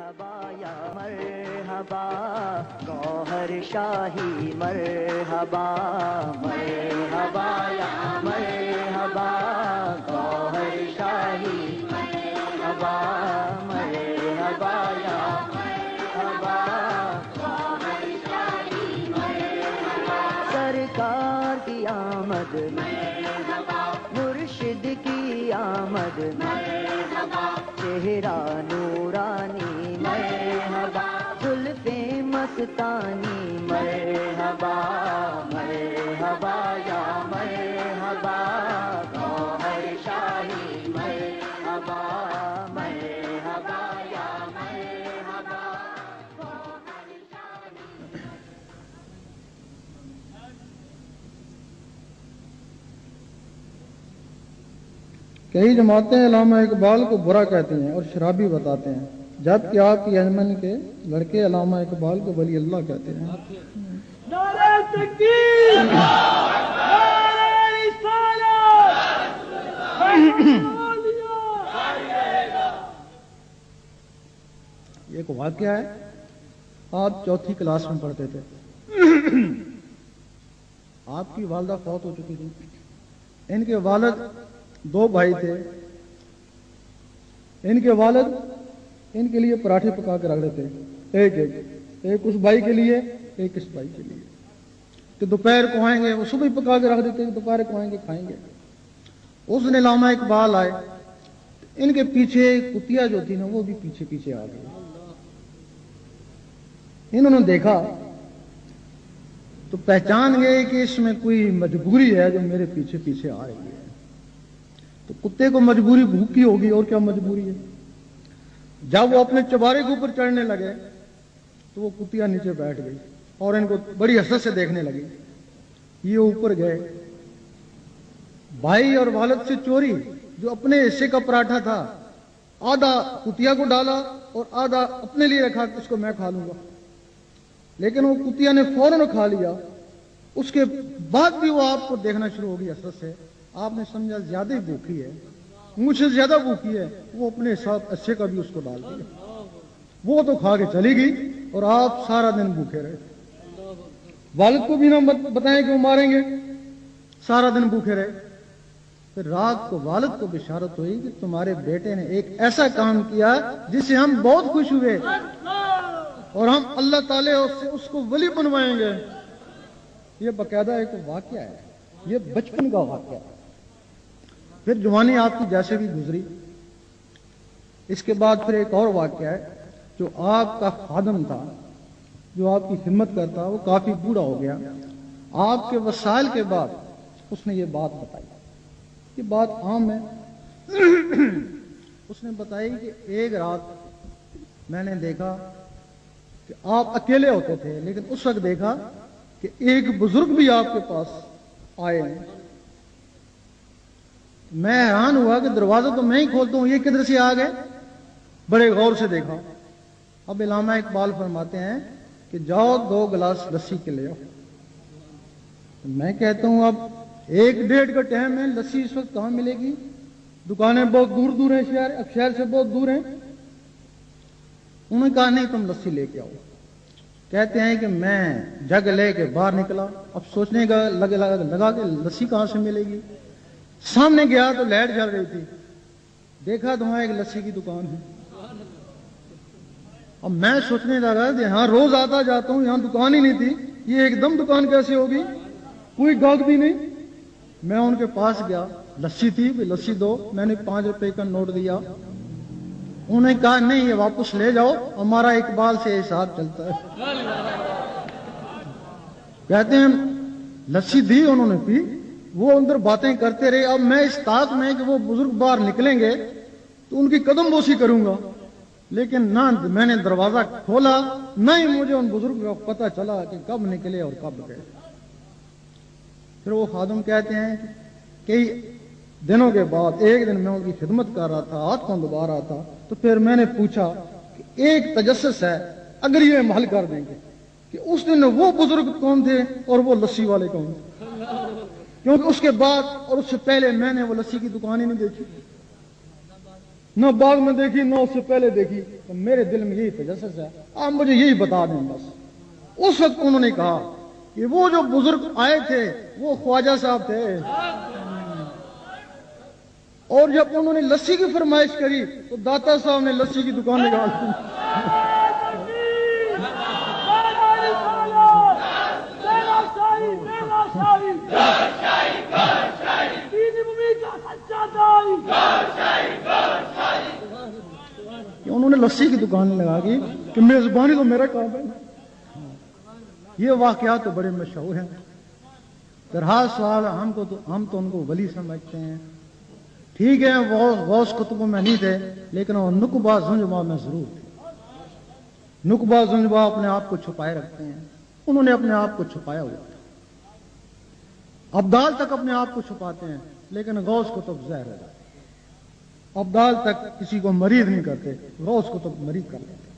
مرحبا یا مرحبا گوہر شاہی مرحبا مرحبا یا مرحبا گوہر شاہی مرحبا مرحبا یا مرحبا گوہر شاہی مرحبا سرکار کی آمد مرحبا مرشد کی آمد مرحبا چہرہ نورانی مرحبا زلفیں مستانی مرحبا مرحبا یا مرحبا گوہر شاہی مرحبا مرحبا یا مرحبا گوہر شاہی. کئی جماعتیں علامہ اقبال کو برا کہتی ہیں اور شرابی بتاتے ہیں، جبکہ آپ کی انجمن کے لڑکے علامہ اقبال کو ولی اللہ کہتے ہیں. نعرہ تکبیر، نعرہ رسالت، یہ ایک واقعہ ہے. آپ چوتھی کلاس میں پڑھتے تھے، آپ کی والدہ فوت ہو چکی تھی. ان کے والد دو بھائی تھے. ان کے والد ان کے لیے پراٹھے پکا کے رکھ دیتے، ایک اس بھائی کے لیے ایک اس بھائی کے لیے، کہ دوپہر کو آئیں گے. وہ صبح پکا کے رکھ دیتے، دوپہر کو آئیں گے کھائیں گے. اس دن علامہ اقبال آئے، ان کے پیچھے کتیا جو تھی نا وہ بھی پیچھے پیچھے آ گئی. انہوں نے دیکھا تو پہچان گئے کہ اس میں کوئی مجبوری ہے جو میرے پیچھے پیچھے آ رہی ہے. تو کتے کو مجبوری بھوک کی ہوگی، اور کیا مجبوری ہے. جب وہ اپنے چبارے کے اوپر چڑھنے لگے تو وہ کتیا نیچے بیٹھ گئی اور ان کو بڑی حسرت سے دیکھنے لگی. یہ اوپر گئے، بھائی اور والد سے چوری جو اپنے حصے کا پراٹھا تھا آدھا کتیا کو ڈالا اور آدھا اپنے لیے رکھا کہ اس کو میں کھا لوں گا. لیکن وہ کتیا نے فوراً کھا لیا. اس کے بعد بھی وہ آپ کو دیکھنا شروع ہوگی حسرت سے. آپ نے سمجھا زیادہ ہی بھوکی ہے، مجھ سے زیادہ بھوکی ہے. وہ اپنے ساتھ اچھے کا بھی اس کو ڈال دیا. وہ تو کھا کے چلی گئی اور آپ سارا دن بھوکے رہے. والد کو بھی نہ بتائیں کہ وہ ماریں گے، سارا دن بھوکے رہے. پھر رات کو والد کو بشارت ہوئی کہ تمہارے بیٹے نے ایک ایسا کام کیا جس سے ہم بہت خوش ہوئے اور ہم اللہ تعالیٰ اس کو ولی بنوائیں گے. یہ باقاعدہ ایک واقعہ ہے، یہ بچپن کا واقعہ ہے. پھر جوانی آپ کی جیسے بھی گزری. اس کے بعد پھر ایک اور واقعہ ہے. جو آپ کا خادم تھا، جو آپ کی خدمت کرتا، وہ کافی بوڑھا ہو گیا. آپ کے وسائل کے بعد اس نے یہ بات بتائی. یہ بات عام ہے. اس نے بتائی کہ ایک رات میں نے دیکھا کہ آپ اکیلے ہوتے تھے، لیکن اس وقت دیکھا کہ ایک بزرگ بھی آپ کے پاس آئے ہیں. میں حیران ہوا کہ دروازہ تو میں ہی کھولتا ہوں، یہ کدھر سے آ گئے. بڑے غور سے دیکھا. اب علامہ اقبال فرماتے ہیں کہ جاؤ 2 گلاس لسی کے لے آؤ. میں کہتا ہوں اب 1-1.5 کا ٹائم ہے، لسی اس وقت کہاں ملے گی؟ دکانیں بہت دور دور ہیں، شہر سے بہت دور ہیں. انہوں نے کہا نہیں تم لسی لے کے آؤ. کہتے ہیں کہ میں جگ لے کے باہر نکلا. اب سوچنے کا لگا کہ لسی کہاں سے ملے گی. سامنے گیا تو لائٹ جل رہی تھی. دیکھا تو وہاں ایک لسی کی دکان ہے. اب میں سوچنے لگا کہ یہاں روز آتا جاتا ہوں، یہاں دکان ہی نہیں تھی، یہ ایک دم دکان کیسے ہوگی؟ کوئی گاہک بھی نہیں. میں ان کے پاس گیا، لسی تھی، لسی دو. میں نے 5 روپے کا نوٹ دیا. انہوں نے کہا نہیں یہ واپس لے جاؤ، ہمارا اقبال سے حساب چلتا ہے. کہتے ہیں لسی دی، انہوں نے پی. وہ اندر باتیں کرتے رہے. اب میں اس طاق میں کہ وہ بزرگ باہر نکلیں گے تو ان کی قدم بوسی کروں گا، لیکن نہ میں نے دروازہ کھولا نہ ہی مجھے ان بزرگ کا پتہ چلا کہ کب نکلے اور کب گئے. پھر وہ خادم کہتے ہیں کہ کئی دنوں کے بعد ایک دن میں ان کی خدمت کر رہا تھا، ہاتھ پاؤں دبا رہا تھا. تو پھر میں نے پوچھا کہ ایک تجسس ہے، اگر یہ ہم حل کر دیں گے کہ اس دن وہ بزرگ کون تھے اور وہ لسی والے کون تھے. کیونکہ اس کے بعد اور اس سے پہلے میں نے وہ لسی کی دکان ہی نہیں دیکھی. نہ باغ میں دیکھی نہ اس سے پہلے دیکھی، تو میرے دل میں یہی تجسس ہے، آپ مجھے یہی بتا دیں بس۔ اس وقت انہوں نے کہا کہ وہ جو بزرگ آئے تھے وہ خواجہ صاحب تھے، اور جب انہوں نے لسی کی فرمائش کری تو داتا صاحب نے لسی کی دکان نکال دی۔ انہوں نے لسی کی دکان لگا دی کہ میزبانی تو میرا کام ہے۔ یہ واقعات تو بڑے مشہور ہیں۔ درہا سوال ہم تو ان کو ولی سمجھتے ہیں، ٹھیک ہے غوث کتبوں میں نہیں تھے، لیکن وہ نقبہ زنجبہ میں ضرور تھے۔ نقبہ زنجبہ اپنے آپ کو چھپائے رکھتے ہیں، انہوں نے اپنے آپ کو چھپایا ہوا تھا۔ ابدال تک اپنے آپ کو چھپاتے ہیں، لیکن غوث کتب ظاہر ہو جاتے ہیں۔ ابدال تک کسی کو مرید نہیں کرتے، غوث کتب مرید کر لیتے ہیں۔